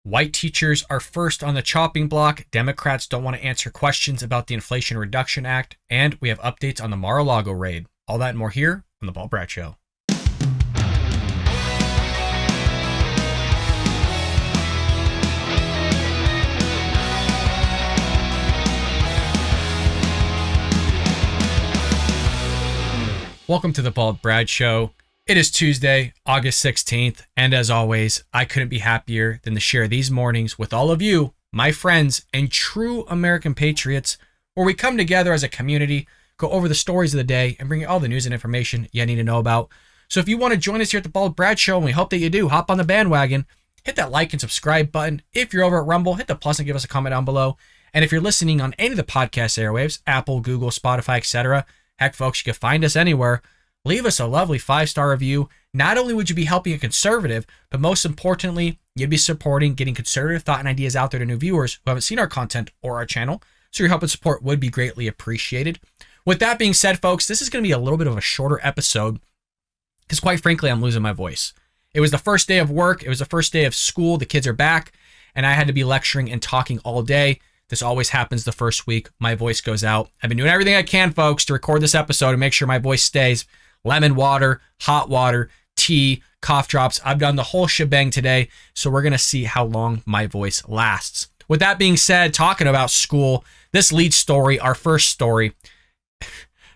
White teachers are first on the chopping block. Democrats don't want to answer questions about the Inflation Reduction Act. And we have updates on the Mar-a-Lago raid. All that and more here on The Paul Brad Show. Welcome to The Bald Brad Show. It is Tuesday, August 16th, and as always, I couldn't be happier than to share these mornings with all of you, my friends, and true American patriots, where we come together as a community, go over the stories of the day, and bring you all the news and information you need to know about. So if you want to join us here at The Bald Brad Show, and we hope that you do, hop on the bandwagon, hit that like and subscribe button. If you're over at Rumble, hit the plus and give us a comment down below. And if you're listening on any of the podcast airwaves, Apple, Google, Spotify, etc., heck, folks, you can find us anywhere. Leave us a lovely 5-star review. Not only would you be helping a conservative, but most importantly, you'd be supporting getting conservative thought and ideas out there to new viewers who haven't seen our content or our channel. So your help and support would be greatly appreciated. With that being said, folks, this is going to be a little bit of a shorter episode because quite frankly, I'm losing my voice. It was the first day of work. It was the first day of school. The kids are back and I had to be lecturing and talking all day. This always happens the first week. My voice goes out. I've been doing everything I can, folks, to record this episode and make sure my voice stays. Lemon water, hot water, tea, cough drops. I've done the whole shebang today, so we're going to see how long my voice lasts. With that being said, talking about school, this lead story, our first story.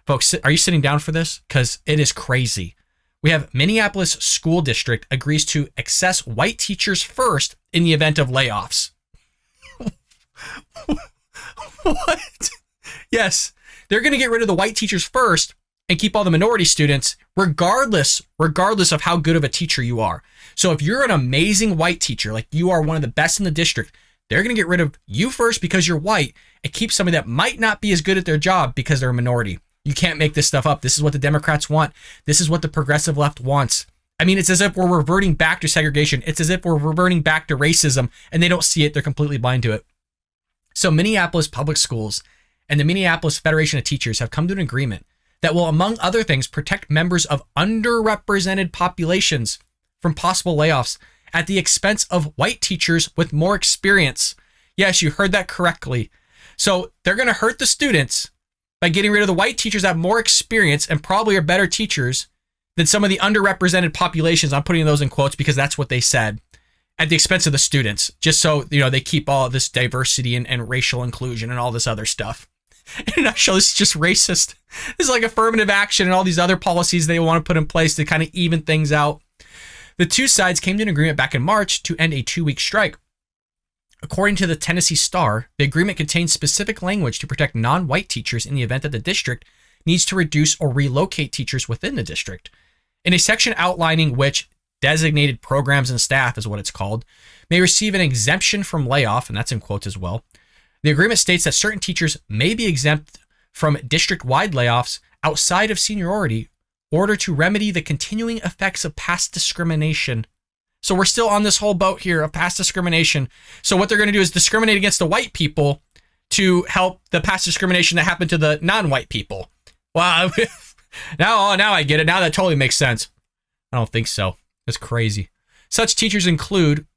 Folks, are you sitting down for this? Because it is crazy. We have Minneapolis School District agrees to access white teachers first in the event of layoffs. What? Yes, they're going to get rid of the white teachers first and keep all the minority students, regardless of how good of a teacher you are. So if you're an amazing white teacher, like you are one of the best in the district, they're going to get rid of you first because you're white and keep somebody that might not be as good at their job because they're a minority. You can't make this stuff up. This is what the Democrats want. This is what the progressive left wants. I mean, it's as if we're reverting back to segregation. It's as if we're reverting back to racism and they don't see it. They're completely blind to it. So Minneapolis Public Schools and the Minneapolis Federation of Teachers have come to an agreement that will, among other things, protect members of underrepresented populations from possible layoffs at the expense of white teachers with more experience. Yes, you heard that correctly. So they're going to hurt the students by getting rid of the white teachers that have more experience and probably are better teachers than some of the underrepresented populations. I'm putting those in quotes because that's what they said. At the expense of the students, just so, they keep all this diversity and racial inclusion and all this other stuff. In a nutshell, this is just racist. This is like affirmative action and all these other policies they want to put in place to kind of even things out. The two sides came to an agreement back in March to end a 2-week strike. According to the Tennessee Star, the agreement contains specific language to protect non-white teachers in the event that the district needs to reduce or relocate teachers within the district. In a section outlining which designated programs and staff is what it's called, may receive an exemption from layoff, and that's in quotes as well. The agreement states that certain teachers may be exempt from district-wide layoffs outside of seniority in order to remedy the continuing effects of past discrimination. So we're still on this whole boat here of past discrimination. So what they're going to do is discriminate against the white people to help the past discrimination that happened to the non-white people. Wow. Now I get it. Now that totally makes sense. I don't think so. That's crazy. Such teachers include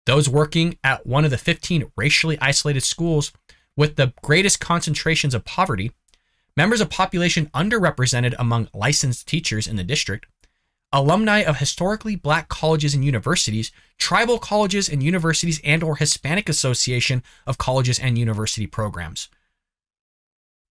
those working at one of the 15 racially isolated schools with the greatest concentrations of poverty, members of population underrepresented among licensed teachers in the district, alumni of historically black colleges and universities, tribal colleges and universities, and or Hispanic Association of Colleges and University Programs.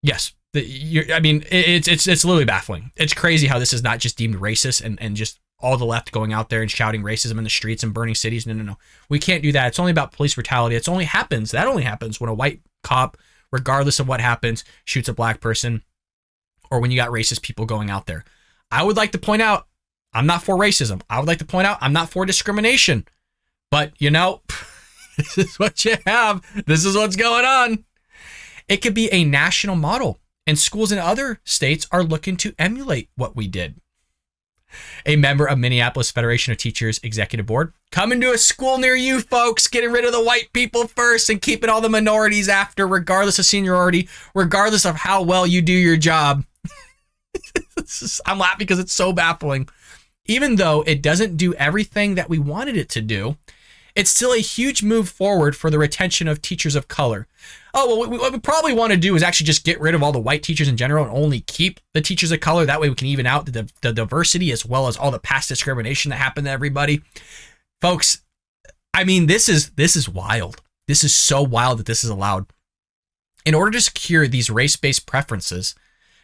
Yes, it's literally baffling. It's crazy how this is not just deemed racist and just all the left going out there and shouting racism in the streets and burning cities. No. We can't do that. It's only about police brutality. That only happens when a white cop, regardless of what happens, shoots a black person, or when you got racist people going out there. I would like to point out, I'm not for racism. I would like to point out, I'm not for discrimination. But, this is what you have. This is what's going on. It could be a national model, and schools in other states are looking to emulate what we did. A member of Minneapolis Federation of Teachers Executive Board, coming to a school near you, folks, getting rid of the white people first and keeping all the minorities after, regardless of seniority, regardless of how well you do your job. I'm laughing because it's so baffling. Even though it doesn't do everything that we wanted it to do, it's still a huge move forward for the retention of teachers of color. Oh, well, what we probably want to do is actually just get rid of all the white teachers in general and only keep the teachers of color. That way we can even out the diversity as well as all the past discrimination that happened to everybody. Folks, I mean, this is wild. This is so wild that this is allowed. In order to secure these race-based preferences,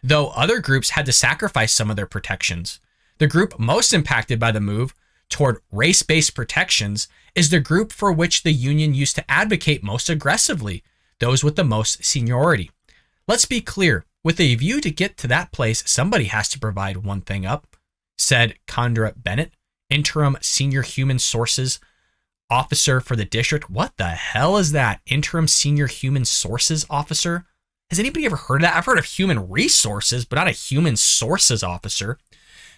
though other groups had to sacrifice some of their protections, the group most impacted by the move toward race-based protections is the group for which the union used to advocate most aggressively, those with the most seniority. Let's be clear, with a view to get to that place, somebody has to provide one thing up, said Condra Bennett, interim senior human sources officer for the district. What the hell is that? Interim senior human sources officer? Has anybody ever heard of that? I've heard of human resources, but not a human sources officer.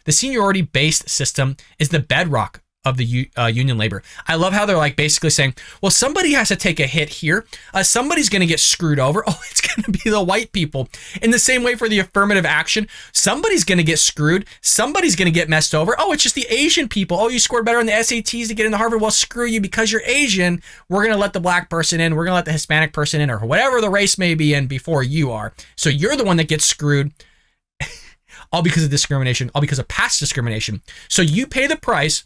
The seniority-based system is the bedrock of the union labor. I love how they're like basically saying, well, somebody has to take a hit here. Somebody's going to get screwed over. Oh, it's going to be the white people. In the same way for the affirmative action, somebody's going to get screwed. Somebody's going to get messed over. Oh, it's just the Asian people. Oh, you scored better on the SATs to get into Harvard. Well, screw you because you're Asian. We're going to let the black person in. We're going to let the Hispanic person in or whatever the race may be in before you are. So you're the one that gets screwed. All because of discrimination, all because of past discrimination. So you pay the price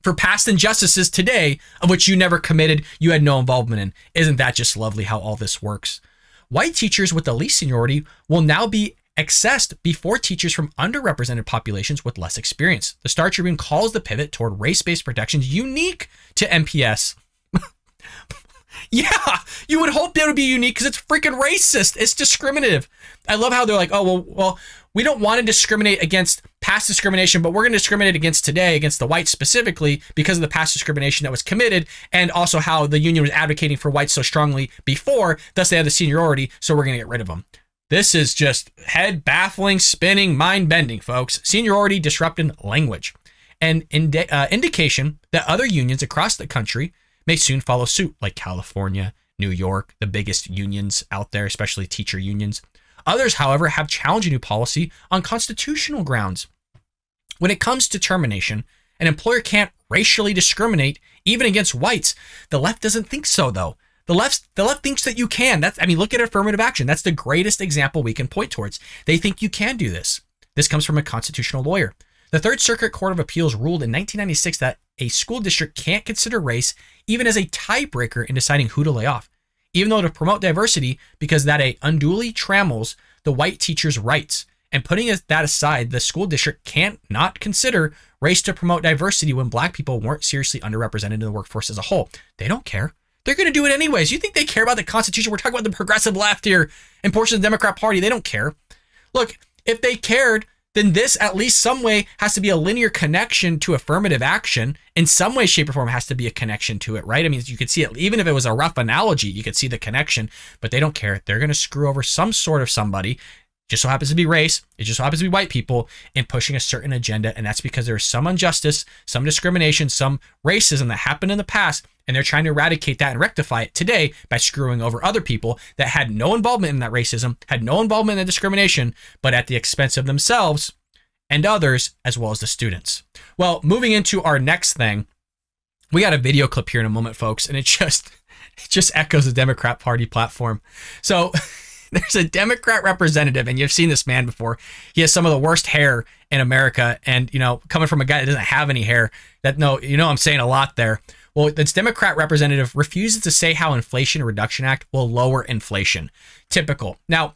for past injustices today of which you never committed, you had no involvement in. Isn't that just lovely how all this works? White teachers with the least seniority will now be accessed before teachers from underrepresented populations with less experience. The Star Tribune calls the pivot toward race-based protections unique to MPS. Yeah, you would hope that would be unique because it's freaking racist. It's discriminative. I love how they're like, oh, well, we don't want to discriminate against past discrimination, but we're going to discriminate against today, against the whites specifically because of the past discrimination that was committed and also how the union was advocating for whites so strongly before, thus they have the seniority, so we're going to get rid of them. This is just head baffling, spinning, mind-bending, folks. Seniority disrupting language. An indication that other unions across the country may soon follow suit, like California, New York, the biggest unions out there, especially teacher unions. Others, however, have challenged a new policy on constitutional grounds. When it comes to termination, an employer can't racially discriminate even against whites. The left doesn't think so, though. The left thinks that you can. Look at affirmative action. That's the greatest example we can point towards. They think you can do this. This comes from a constitutional lawyer. The Third Circuit Court of Appeals ruled in 1996 that a school district can't consider race even as a tiebreaker in deciding who to lay off, even though to promote diversity because that unduly trammels the white teacher's rights. And putting that aside, the school district can't not consider race to promote diversity when black people weren't seriously underrepresented in the workforce as a whole. They don't care. They're going to do it anyways. You think they care about the Constitution? We're talking about the progressive left here and portions of the Democrat Party. They don't care. Look, if they cared, then this, at least some way, has to be a linear connection to affirmative action. In some way, shape, or form, has to be a connection to it, right? I mean, you could see it, even if it was a rough analogy, you could see the connection, but they don't care. They're going to screw over some sort of somebody. Just so happens to be race. It just so happens to be white people in pushing a certain agenda. And that's because there's some injustice, some discrimination, some racism that happened in the past. And they're trying to eradicate that and rectify it today by screwing over other people that had no involvement in that racism, had no involvement in the discrimination, but at the expense of themselves and others, as well as the students. Well, moving into our next thing, we got a video clip here in a moment, folks, and it just echoes the Democrat Party platform. So there's a Democrat representative, and you've seen this man before. He has some of the worst hair in America, and coming from a guy that doesn't have any hair, I'm saying a lot there. Well, this Democrat representative refuses to say how Inflation Reduction Act will lower inflation. Typical. Now,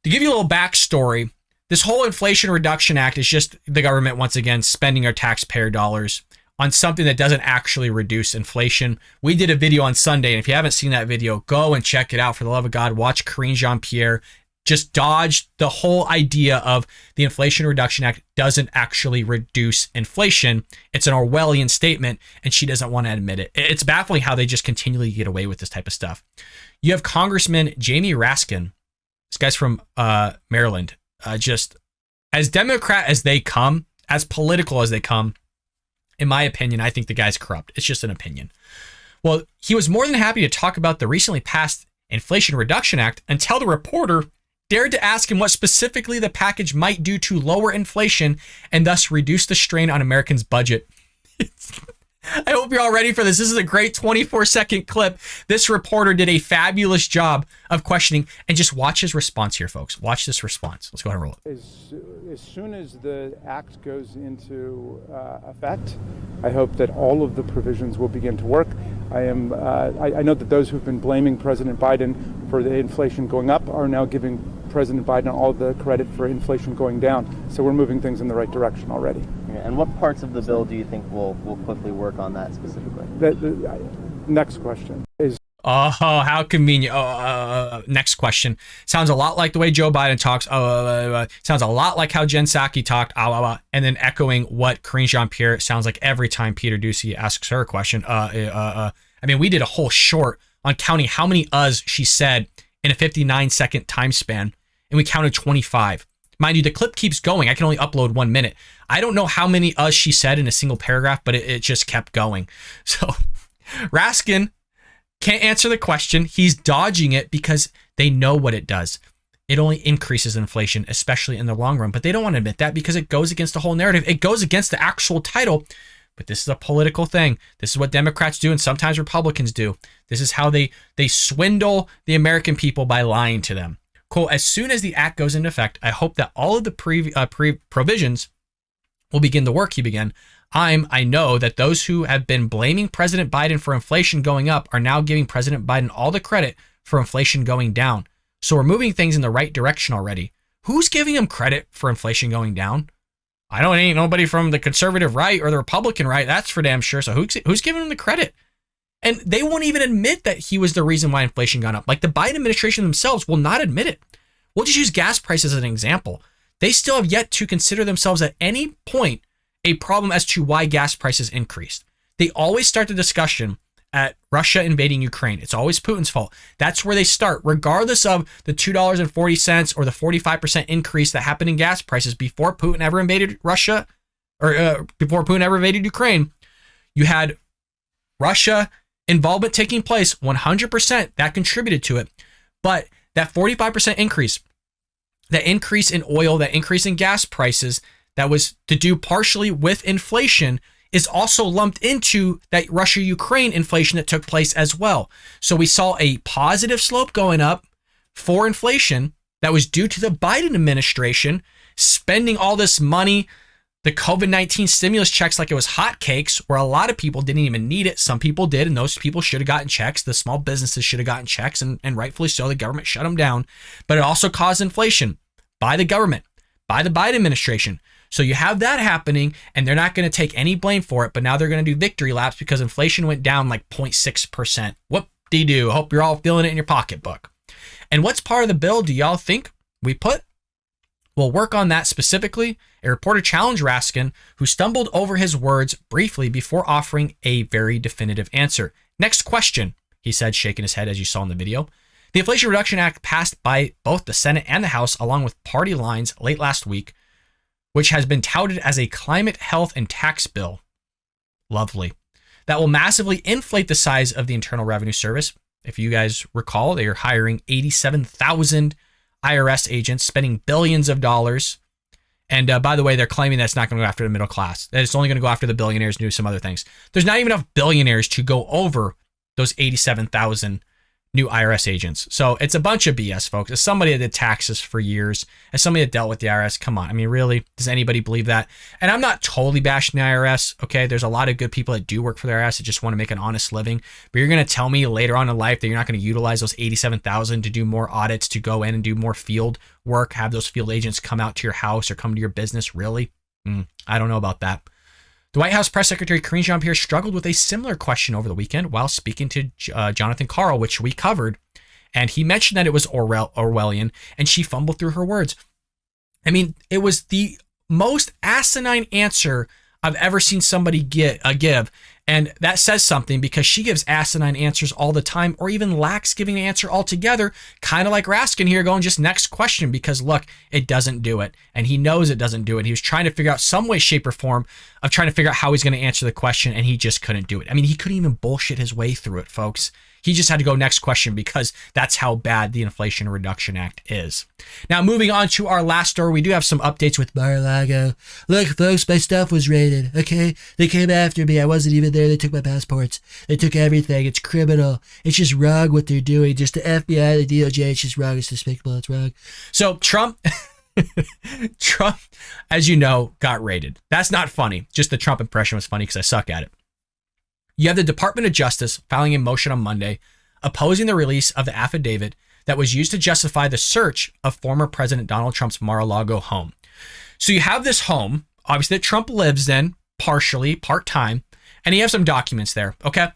to give you a little backstory, this whole Inflation Reduction Act is just the government, once again, spending our taxpayer dollars on something that doesn't actually reduce inflation. We did a video on Sunday, and if you haven't seen that video, go and check it out. For the love of God, watch Karine Jean-Pierre just dodge the whole idea of the Inflation Reduction Act doesn't actually reduce inflation. It's an Orwellian statement, and she doesn't want to admit it. It's baffling how they just continually get away with this type of stuff. You have Congressman Jamie Raskin. This guy's from Maryland. Just as Democrat as they come, as political as they come, in my opinion, I think the guy's corrupt. It's just an opinion. Well, he was more than happy to talk about the recently passed Inflation Reduction Act until the reporter dared to ask him what specifically the package might do to lower inflation and thus reduce the strain on Americans' budget. I hope you're all ready for this. This is a great 24-second clip. This reporter did a fabulous job of questioning, and just watch his response here, folks. Watch this response. Let's go ahead and roll it. As soon as the act goes into effect, I hope that all of the provisions will begin to work. I know that those who've been blaming President Biden for the inflation going up are now giving President Biden all the credit for inflation going down. So we're moving things in the right direction already. And what parts of the bill do you think will quickly work on that specifically? The next question is... Oh, how convenient. Next question. Sounds a lot like the way Joe Biden talks. Sounds a lot like how Jen Psaki talked. And then echoing what Karine Jean-Pierre sounds like every time Peter Doocy asks her a question. I mean, we did a whole short on counting how many she said in a 59-second time span, and we counted 25. Mind you, the clip keeps going. I can only upload 1 minute. I don't know how many she said in a single paragraph, but it just kept going. So Raskin can't answer the question. He's dodging it because they know what it does. It only increases inflation, especially in the long run. But they don't want to admit that because it goes against the whole narrative. It goes against the actual title. But this is a political thing. This is what Democrats do, and sometimes Republicans do. This is how they swindle the American people by lying to them. Quote, as soon as the act goes into effect, I hope that all of the provisions will begin to work, he began. I know that those who have been blaming President Biden for inflation going up are now giving President Biden all the credit for inflation going down. So we're moving things in the right direction already. Who's giving him credit for inflation going down? Ain't nobody from the conservative right or the Republican right. That's for damn sure. So who's giving him the credit? And they won't even admit that he was the reason why inflation gone up. Like the Biden administration themselves will not admit it. We'll just use gas prices as an example. They still have yet to consider themselves at any point a problem as to why gas prices increased. They always start the discussion at Russia invading Ukraine. It's always Putin's fault. That's where they start, regardless of the $2.40 or the 45% increase that happened in gas prices before Putin ever invaded Russia, or before Putin ever invaded Ukraine. You had Russia involvement taking place, 100%. That contributed to it. But that 45% increase, that increase in oil, that increase in gas prices, that was to do partially with inflation, is also lumped into that Russia-Ukraine inflation that took place as well. So we saw a positive slope going up for inflation that was due to the Biden administration spending all this money, the COVID-19 stimulus checks like it was hotcakes, where a lot of people didn't even need it. Some people did, and those people should have gotten checks. The small businesses should have gotten checks, and rightfully so. The government shut them down. But it also caused inflation by the government, by the Biden administration. So you have that happening, and they're not going to take any blame for it, but now they're going to do victory laps because inflation went down like 0.6%. Whoop-de-doo. Hope you're all feeling it in your pocketbook. And what's part of the bill do y'all think we put? We'll work on that specifically. A reporter challenged Raskin, who stumbled over his words briefly before offering a very definitive answer. Next question, he said, shaking his head as you saw in the video. The Inflation Reduction Act passed by both the Senate and the House along with party lines late last week, which has been touted as a climate, health, and tax bill. Lovely. That will massively inflate the size of the Internal Revenue Service. If you guys recall, they are hiring 87,000 IRS agents, spending billions of dollars. And by the way, they're claiming that's not going to go after the middle class. That it's only going to go after the billionaires and do some other things. There's not even enough billionaires to go over those 87,000 new IRS agents. So it's a bunch of BS, folks. As somebody that did taxes for years, as somebody that dealt with the IRS, come on. I mean, really, does anybody believe that? And I'm not totally bashing the IRS, okay? There's a lot of good people that do work for the IRS that just want to make an honest living. But you're going to tell me later on in life that you're not going to utilize those 87,000 to do more audits, to go in and do more field work, have those field agents come out to your house or come to your business, really? I don't know about that. The White House Press Secretary Karine Jean-Pierre struggled with a similar question over the weekend while speaking to Jonathan Karl, which we covered. And he mentioned that it was Orwellian, and she fumbled through her words. I mean, it was the most asinine answer I've ever seen somebody give. And that says something because she gives asinine answers all the time, or even lacks giving an answer altogether, kind of like Raskin here going just next question, because look, it doesn't do it. And he knows it doesn't do it. He was trying to figure out some way, shape, or form of trying to figure out how he's going to answer the question, and he just couldn't do it. I mean, he couldn't even bullshit his way through it, folks. He just had to go next question because that's how bad the Inflation Reduction Act is. Now, moving on to our last story, we do have some updates with Mar-a-Lago. Look, folks, my stuff was raided, okay? They came after me. I wasn't even there. They took my passports. They took everything. It's criminal. It's just wrong what they're doing. Just the FBI, the DOJ, it's just wrong. It's despicable. It's wrong. So Trump, as you know, got raided. That's not funny. Just the Trump impression was funny because I suck at it. You have the Department of Justice filing a motion on Monday opposing the release of the affidavit that was used to justify the search of former President Donald Trump's Mar-a-Lago home. So you have this home, obviously, that Trump lives in, partially, part-time, and you have some documents there, okay?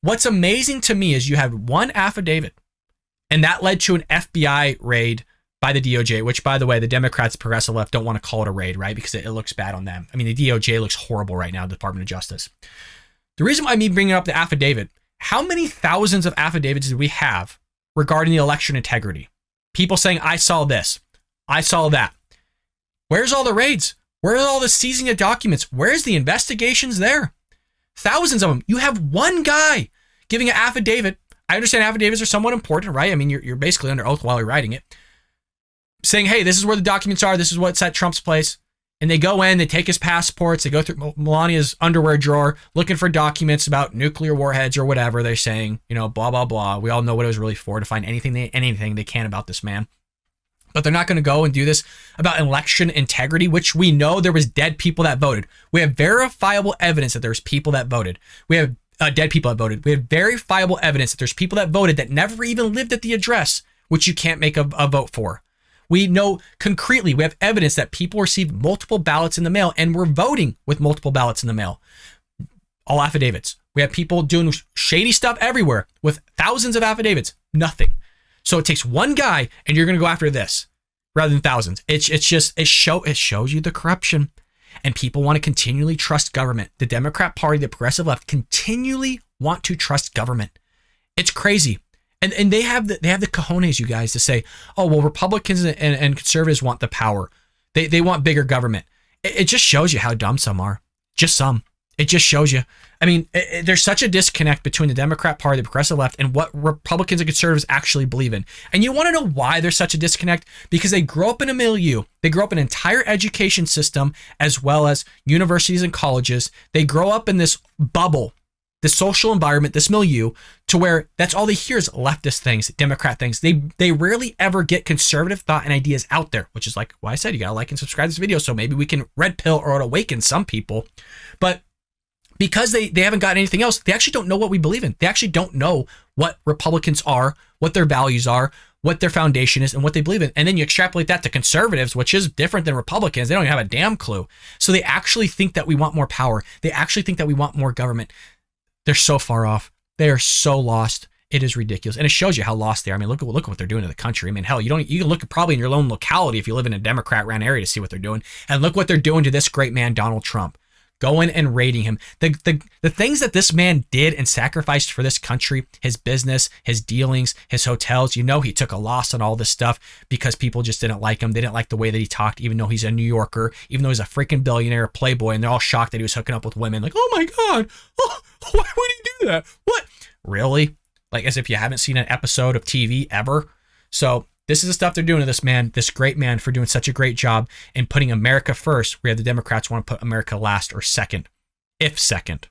What's amazing to me is you have one affidavit, and that led to an FBI raid by the DOJ, which, by the way, the Democrats, progressive left, don't want to call it a raid, right? Because it looks bad on them. I mean, the DOJ looks horrible right now, the Department of Justice. The reason why I'm bringing up the affidavit, how many thousands of affidavits did we have regarding the election integrity? People saying, I saw this, I saw that. Where's all the raids? Where's all the seizing of documents? Where's the investigations there? Thousands of them. You have one guy giving an affidavit. I understand affidavits are somewhat important, right? I mean, you're basically under oath while you're writing it. Saying, hey, this is where the documents are. This is what's at Trump's place. And they go in, they take his passports, they go through Melania's underwear drawer looking for documents about nuclear warheads or whatever they're saying, blah, blah, blah. We all know what it was really for, to find anything they can about this man. But they're not going to go and do this about election integrity, which we know there was dead people that voted. We have verifiable evidence that there's people that voted. We have dead people that voted. We have verifiable evidence that there's people that voted that never even lived at the address, which you can't make a vote for. We know concretely, we have evidence that people received multiple ballots in the mail and were voting with multiple ballots in the mail. All affidavits. We have people doing shady stuff everywhere with thousands of affidavits. Nothing. So it takes one guy and you're going to go after this rather than thousands. It shows you the corruption, and people want to continually trust government. The Democrat Party, the progressive left, continually want to trust government. It's crazy. And they have the cojones, you guys, to say, oh, well, Republicans and conservatives want the power. They want bigger government. It just shows you how dumb some are. Just some. It just shows you. I mean, there's such a disconnect between the Democrat Party, the progressive left, and what Republicans and conservatives actually believe in. And you want to know why there's such a disconnect? Because they grow up in a milieu. They grow up in an entire education system, as well as universities and colleges. They grow up in this bubble, this social environment, this milieu, to where that's all they hear is leftist things, Democrat things. They rarely ever get conservative thought and ideas out there, which is like why I said you gotta like and subscribe to this video so maybe we can red pill or awaken some people. But because they haven't got anything else, they actually don't know what we believe in. They actually don't know what Republicans are, what their values are, what their foundation is, and what they believe in. And then you extrapolate that to conservatives, which is different than Republicans. They don't even have a damn clue. So they actually think that we want more power. They actually think that we want more government. They're so far off. They are so lost. It is ridiculous. And it shows you how lost they are. I mean, look at what they're doing to the country. I mean, hell, you can look at probably in your own locality if you live in a Democrat-ran area to see what they're doing. And look what they're doing to this great man, Donald Trump. Going and raiding him. The things that this man did and sacrificed for this country, his business, his dealings, his hotels, he took a loss on all this stuff because people just didn't like him. They didn't like the way that he talked, even though he's a New Yorker, even though he's a freaking billionaire, a playboy, and they're all shocked that he was hooking up with women. Like, oh my God, why would he do that? What? Really? Like as if you haven't seen an episode of TV ever. So this is the stuff they're doing to this man, this great man, for doing such a great job in putting America first, where the Democrats want to put America last or second, if second.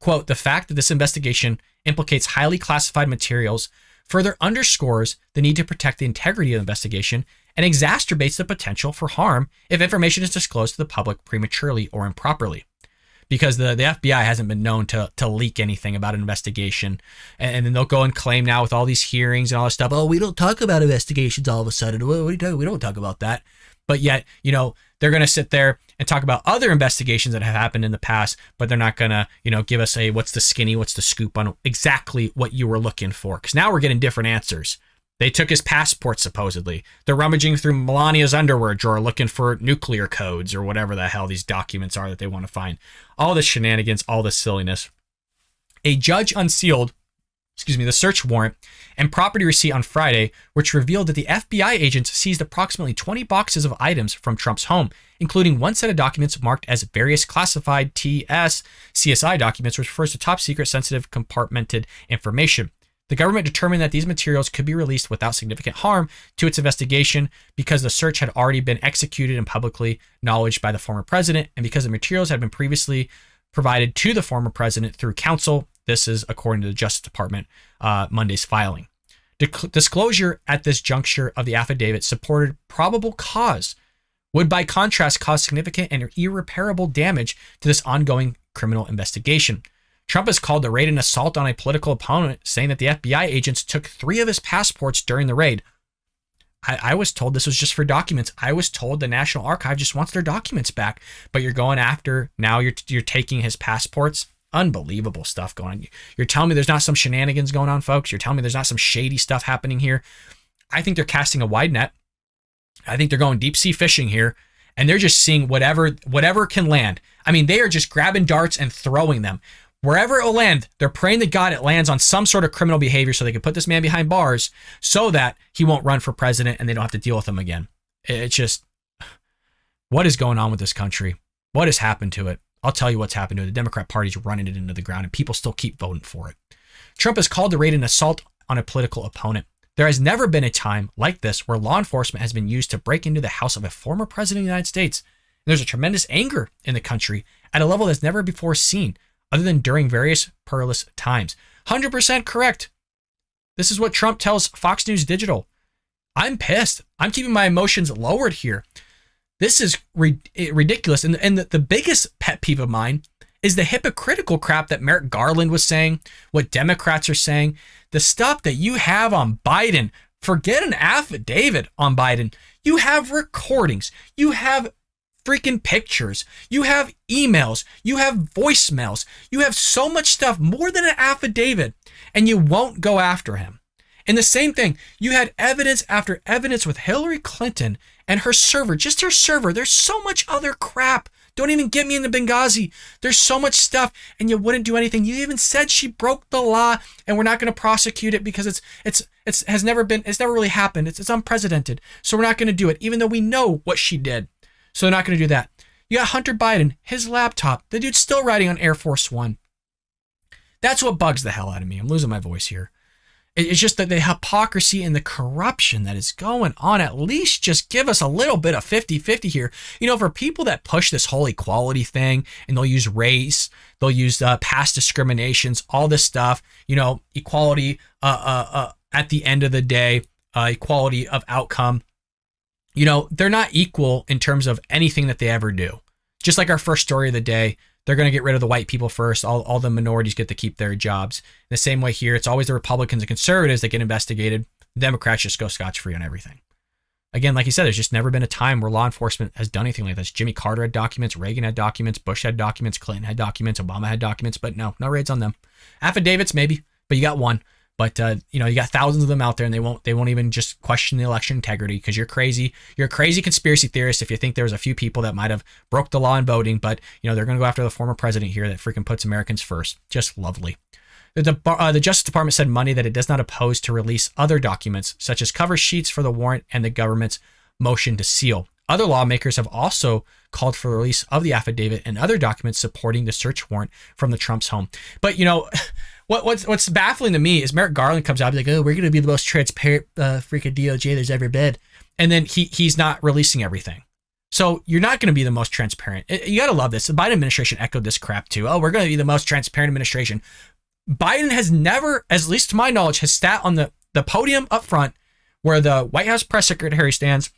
Quote, the fact that this investigation implicates highly classified materials further underscores the need to protect the integrity of the investigation and exacerbates the potential for harm if information is disclosed to the public prematurely or improperly. Because the FBI hasn't been known to leak anything about an investigation. And then they'll go and claim now with all these hearings and all this stuff, oh, we don't talk about investigations all of a sudden. What are you talking? We don't talk about that. But yet, they're going to sit there and talk about other investigations that have happened in the past, but they're not going to, give us what's the skinny, what's the scoop on exactly what you were looking for. Because now we're getting different answers. They took his passport, supposedly. They're rummaging through Melania's underwear drawer looking for nuclear codes or whatever the hell these documents are that they want to find. All this shenanigans, all this silliness. A judge unsealed the search warrant and property receipt on Friday, which revealed that the FBI agents seized approximately 20 boxes of items from Trump's home, including one set of documents marked as various classified CSI documents, which refers to top secret, sensitive, compartmented information. The government determined that these materials could be released without significant harm to its investigation because the search had already been executed and publicly acknowledged by the former president, and because the materials had been previously provided to the former president through counsel. This is according to the Justice Department Monday's filing. Disclosure at this juncture of the affidavit supported probable cause would by contrast cause significant and irreparable damage to this ongoing criminal investigation. Trump has called the raid an assault on a political opponent, saying that the FBI agents took 3 of his passports during the raid. I was told this was just for documents. I was told the National Archive just wants their documents back, but you're going after, now you're taking his passports. Unbelievable stuff going on. You're telling me there's not some shenanigans going on, folks? You're telling me there's not some shady stuff happening here? I think they're casting a wide net. I think they're going deep sea fishing here, and they're just seeing whatever can land. I mean, they are just grabbing darts and throwing them. Wherever it will land, they're praying to God it lands on some sort of criminal behavior so they can put this man behind bars so that he won't run for president and they don't have to deal with him again. It's just, what is going on with this country? What has happened to it? I'll tell you what's happened to it. The Democrat Party's running it into the ground and people still keep voting for it. Trump has called the raid an assault on a political opponent. There has never been a time like this where law enforcement has been used to break into the house of a former president of the United States. And there's a tremendous anger in the country at a level that's never before seen, other than during various perilous times. 100% correct. This is what Trump tells Fox News Digital. I'm pissed. I'm keeping my emotions lowered here. This is ridiculous. And the biggest pet peeve of mine is the hypocritical crap that Merrick Garland was saying, what Democrats are saying, the stuff that you have on Biden. Forget an affidavit on Biden. You have recordings. You have freaking pictures. You have emails. You have voicemails. You have so much stuff, more than an affidavit, and you won't go after him. And the same thing, you had evidence after evidence with Hillary Clinton and her server, just her server. There's so much other crap. Don't even get me into Benghazi. There's so much stuff, and you wouldn't do anything. You even said she broke the law, and we're not going to prosecute it because it's never really happened. It's unprecedented. So we're not going to do it, even though we know what she did. So they're not going to do that. You got Hunter Biden, his laptop. The dude's still riding on Air Force One. That's what bugs the hell out of me. I'm losing my voice here. It's just that the hypocrisy and the corruption that is going on. At least just give us a little bit of 50-50 here. You know, for people that push this whole equality thing, and they'll use race, they'll use past discriminations, all this stuff, you know, equality at the end of the day, equality of outcome. You know, they're not equal in terms of anything that they ever do. Just like our first story of the day, they're going to get rid of the white people first. All the minorities get to keep their jobs. In the same way here, it's always the Republicans and conservatives that get investigated. The Democrats just go scotch-free on everything. Again, like you said, there's just never been a time where law enforcement has done anything like this. Jimmy Carter had documents, Reagan had documents, Bush had documents, Clinton had documents, Obama had documents, but no raids on them. Affidavits, maybe, but you got one. But you know, you got thousands of them out there, and they won't even just question the election integrity because you're crazy. You're a crazy conspiracy theorist if you think there was a few people that might have broke the law in voting. But you know, they're going to go after the former president here that freaking puts Americans first. Just lovely. The Justice Department said Monday that it does not oppose to release other documents such as cover sheets for the warrant and the government's motion to seal. Other lawmakers have also called for the release of the affidavit and other documents supporting the search warrant from the Trump's home. But you know, what's baffling to me is Merrick Garland comes out and be like, oh, we're going to be the most transparent freaking DOJ there's ever been. And then he's not releasing everything. So you're not going to be the most transparent. You got to love this. The Biden administration echoed this crap too. Oh, we're going to be the most transparent administration. Biden has never, at least to my knowledge, has sat on the podium up front where the White House press secretary stands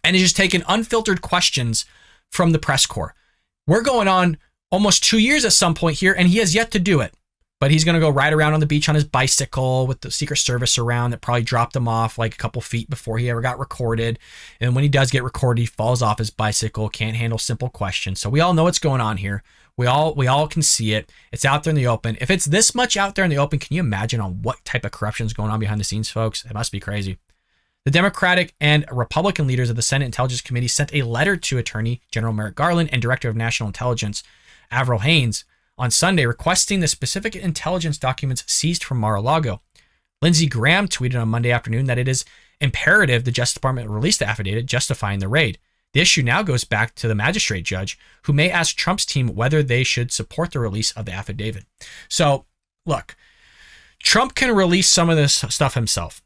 and is just taking unfiltered questions from the press corps. We're going on almost 2 years at some point here, and he has yet to do it. But he's going to go ride around on the beach on his bicycle with the Secret Service around that probably dropped him off like a couple feet before he ever got recorded. And when he does get recorded, he falls off his bicycle, can't handle simple questions. So we all know what's going on here. We all can see it. It's out there in the open. If it's this much out there in the open, can you imagine on what type of corruption is going on behind the scenes, folks? It must be crazy. The Democratic and Republican leaders of the Senate Intelligence Committee sent a letter to Attorney General Merrick Garland and Director of National Intelligence Avril Haines on Sunday requesting the specific intelligence documents seized from Mar-a-Lago. Lindsey Graham tweeted on Monday afternoon that it is imperative the Justice Department release the affidavit justifying the raid. The issue now goes back to the magistrate judge, who may ask Trump's team whether they should support the release of the affidavit. So, look, Trump can release some of this stuff himself.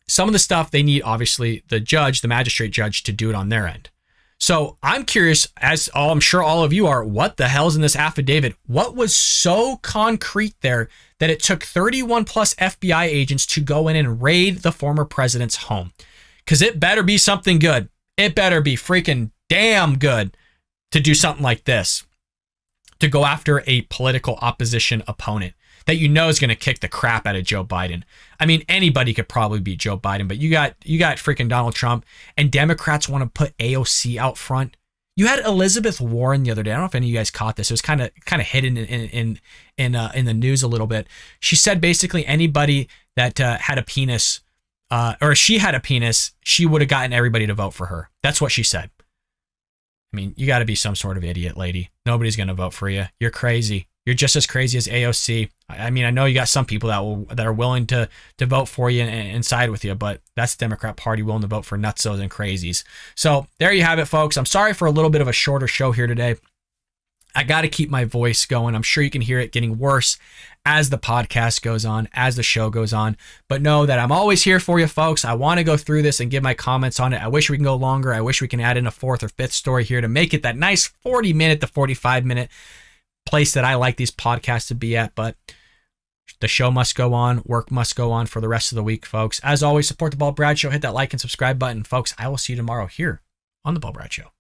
Some of the stuff they need, obviously, the magistrate judge, to do it on their end. So I'm curious, as I'm sure all of you are, what the hell's in this affidavit? What was so concrete there that it took 31 plus FBI agents to go in and raid the former president's home? Because it better be something good. It better be freaking damn good to do something like this, to go after a political opposition opponent that you know is going to kick the crap out of Joe Biden. I mean, anybody could probably beat Joe Biden, but you got freaking Donald Trump, and Democrats want to put AOC out front. You had Elizabeth Warren the other day. I don't know if any of you guys caught this. It was kind of hidden in the news a little bit. She said basically anybody that had a penis, or she had a penis, she would have gotten everybody to vote for her. That's what she said. I mean, you got to be some sort of idiot, lady. Nobody's going to vote for you. You're crazy. You're just as crazy as AOC. I mean, I know you got some people that are willing to vote for you and side with you, but that's the Democrat Party willing to vote for nutzos and crazies. So there you have it, folks. I'm sorry for a little bit of a shorter show here today. I got to keep my voice going. I'm sure you can hear it getting worse as the podcast goes on, as the show goes on. But know that I'm always here for you, folks. I want to go through this and give my comments on it. I wish we can go longer. I wish we can add in a fourth or fifth story here to make it that nice 40-minute to 45-minute place that I like these podcasts to be at. But the show must go on. Work must go on for the rest of the week, folks. As always, support the Ball Brad Show. Hit that like and subscribe button, folks. I will see you tomorrow here on the Ball Brad Show.